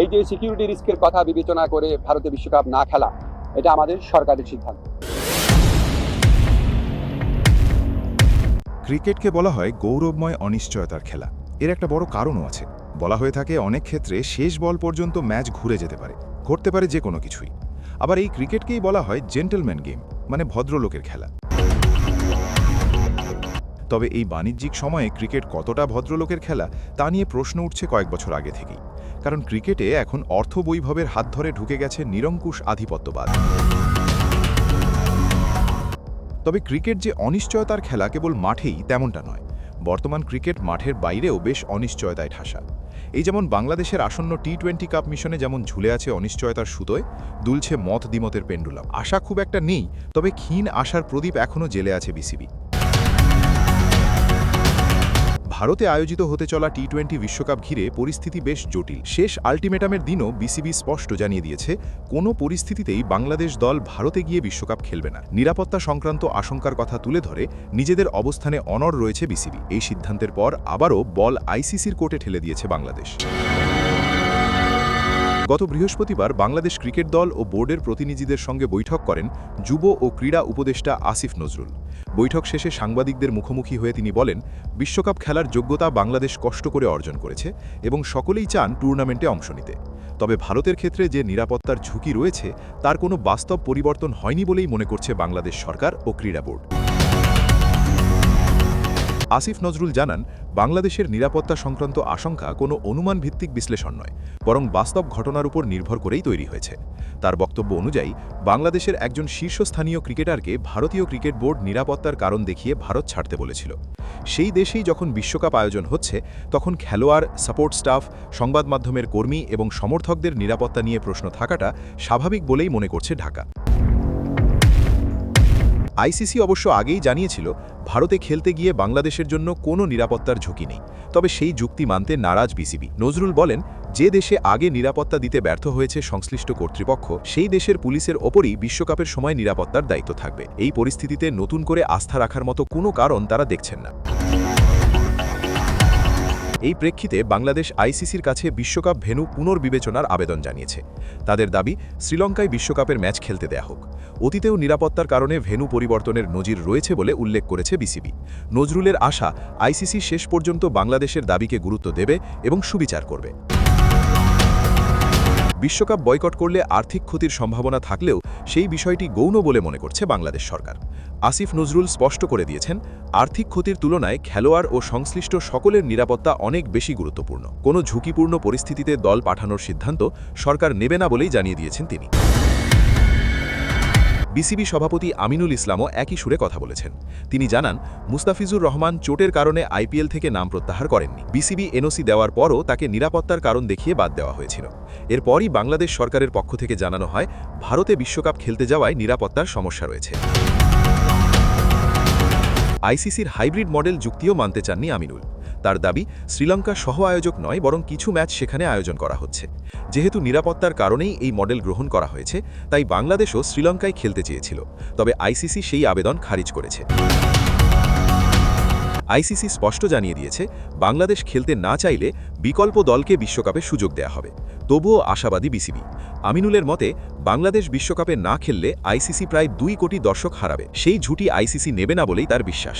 এই যে সিকিউরিটি রিস্কের কথা বিবেচনা করে ভারতে বিশ্বকাপ না খেলা, এটা আমাদের সরকারের সিদ্ধান্ত। ক্রিকেটকে বলা হয় গৌরবময় অনিশ্চয়তার খেলা। এর একটা বড় কারণও আছে। বলা হয়ে থাকে অনেক ক্ষেত্রে শেষ বল পর্যন্ত ম্যাচ ঘুরে যেতে পারে, ঘটতে পারে যে কোনো কিছুই। আবার এই ক্রিকেটকেই বলা হয় জেন্টলম্যান গেম, মানে ভদ্রলোকের খেলা। তবে এই বাণিজ্যিক সময়ে ক্রিকেট কতটা ভদ্রলোকের খেলা তা নিয়ে প্রশ্ন উঠছে কয়েক বছর আগে থেকেই। কারণ ক্রিকেটে এখন অর্থবৈভবের হাত ধরে ঢুকে গেছে নিরঙ্কুশ আধিপত্যবাদ। তবে ক্রিকেট যে অনিশ্চয়তার খেলা কেবল মাঠেই, তেমনটা নয়। বর্তমান ক্রিকেট মাঠের বাইরেও বেশ অনিশ্চয়তায় ঠাসা। এই যেমন বাংলাদেশের আসন্ন টি-20 কাপ মিশনে যেমন ঝুলে আছে অনিশ্চয়তার সুতোয়, দুলছে মত দ্বিমতের পেন্ডুলাম। আশা খুব একটা নেই, তবে ক্ষীণ আশার প্রদীপ এখনও জ্বেলে আছে বিসিবি। ভারতে আয়োজিত হতে চলা টি-20 বিশ্বকাপ ঘিরে পরিস্থিতি বেশ জটিল। শেষ আল্টিমেটামের দিনও বিসিবি স্পষ্ট জানিয়ে দিয়েছে, কোনো পরিস্থিতিতেই বাংলাদেশ দল ভারতে গিয়ে বিশ্বকাপ খেলবে না। নিরাপত্তা সংক্রান্ত আশঙ্কার কথা তুলে ধরে নিজেদের অবস্থানে অনড় রয়েছে বিসিবি। এই সিদ্ধান্তের পর আবারও বল আইসিসির কোর্টে ঠেলে দিয়েছে বাংলাদেশ। গত বৃহস্পতিবার বাংলাদেশ ক্রিকেট দল ও বোর্ডের প্রতিনিধিদের সঙ্গে বৈঠক করেন যুব ও ক্রীড়া উপদেষ্টা আসিফ নজরুল। বৈঠক শেষে সাংবাদিকদের মুখোমুখি হয়ে তিনি বলেন, বিশ্বকাপ খেলার যোগ্যতা বাংলাদেশ কষ্ট করে অর্জন করেছে এবং সকলেই চান টুর্নামেন্টে অংশ নিতে। তবে ভারতের ক্ষেত্রে যে নিরাপত্তার ঝুঁকি রয়েছে তার কোনো বাস্তব পরিবর্তন হয়নি বলেই মনে করছে বাংলাদেশ সরকার ও ক্রীড়া বোর্ড। আসিফ নজরুল জানান, বাংলাদেশের নিরাপত্তা সংক্রান্ত আশঙ্কা কোনো অনুমান ভিত্তিক বিশ্লেষণ নয়, বরং বাস্তব ঘটনার উপর নির্ভর করেই তৈরি হয়েছে। তার বক্তব্য অনুযায়ী বাংলাদেশের একজন শীর্ষস্থানীয় ক্রিকেটারকে ভারতীয় ক্রিকেট বোর্ড নিরাপত্তার কারণ দেখিয়ে ভারত ছাড়তে বলেছিল। সেই দেশেই যখন বিশ্বকাপ আয়োজন হচ্ছে, তখন খেলোয়াড়, সাপোর্ট স্টাফ, সংবাদ মাধ্যমের কর্মী এবং সমর্থকদের নিরাপত্তা নিয়ে প্রশ্ন থাকাটা স্বাভাবিক বলেই মনে করছে ঢাকা। আইসিসি অবশ্য আগেই জানিয়েছিল, ভারতে খেলতে গিয়ে বাংলাদেশের জন্য কোনো নিরাপত্তার ঝুঁকি নেই। তবে সেই যুক্তি মানতে নারাজ বিসিবি। নজরুল বলেন, যে দেশে আগে নিরাপত্তা দিতে ব্যর্থ হয়েছে সংশ্লিষ্ট কর্তৃপক্ষ, সেই দেশের পুলিশের ওপরই বিশ্বকাপের সময় নিরাপত্তার দায়িত্ব থাকবে। এই পরিস্থিতিতে নতুন করে আস্থা রাখার মতো কোনো কারণ তারা দেখছেন না। এই প্রেক্ষিতে বাংলাদেশ আইসিসির কাছে বিশ্বকাপ ভেন্যু পুনর্বিবেচনার আবেদন জানিয়েছে। তাদের দাবি, শ্রীলঙ্কায় বিশ্বকাপের ম্যাচ খেলতে দেয়া হোক। অতীতেও নিরাপত্তার কারণে ভেন্যু পরিবর্তনের নজির রয়েছে বলে উল্লেখ করেছে বিসিবি। নজরুলের আশা, আইসিসি শেষ পর্যন্ত বাংলাদেশের দাবিকে গুরুত্ব দেবে এবং সুবিচার করবে। বিশ্বকাপ বয়কট করলে আর্থিক ক্ষতির সম্ভাবনা থাকলেও সেই বিষয়টি গৌণ বলে মনে করছে বাংলাদেশ সরকার। আসিফ নজরুল স্পষ্ট করে দিয়েছেন, আর্থিক ক্ষতির তুলনায় খেলোয়াড় ও সংশ্লিষ্ট সকলের নিরাপত্তা অনেক বেশি গুরুত্বপূর্ণ। কোনো ঝুঁকিপূর্ণ পরিস্থিতিতে দল পাঠানোর সিদ্ধান্ত সরকার নেবে না বলেই জানিয়ে দিয়েছেন তিনি। বিসিবি সভাপতি আমিনুল ইসলামও একই সুরে কথা বলেছেন। তিনি জানান, মুস্তাফিজুর রহমান চোটের কারণে আইপিএল থেকে নাম প্রত্যাহার করেননি। বিসিবি এনওসি দেওয়ার পরও তাকে নিরাপত্তার কারণ দেখিয়ে বাদ দেওয়া হয়েছিল। এরপরই বাংলাদেশ সরকারের পক্ষ থেকে জানানো হয়, ভারতে বিশ্বকাপ খেলতে যাওয়ায় নিরাপত্তার সমস্যা রয়েছে। আইসিসির হাইব্রিড মডেল যুক্তিও মানতে চাননি আমিনুল। তার দাবি, শ্রীলঙ্কা সহ আয়োজক নয়, বরং কিছু ম্যাচ সেখানে আয়োজন করা হচ্ছে। যেহেতু নিরাপত্তার কারণেই এই মডেল গ্রহণ করা হয়েছে, তাই বাংলাদেশও শ্রীলঙ্কায় খেলতে চেয়েছিল। তবে আইসিসি সেই আবেদন খারিজ করেছে। আইসিসি স্পষ্ট জানিয়ে দিয়েছে, বাংলাদেশ খেলতে না চাইলে বিকল্প দলকে বিশ্বকাপে সুযোগ দেয়া হবে। তবুও আশাবাদী বিসিবি। আমিনুলের মতে, বাংলাদেশ বিশ্বকাপে না খেললে আইসিসি প্রায় 2 কোটি দর্শক হারাবে। সেই ঝুঁটি আইসিসি নেবে না বলেই তার বিশ্বাস।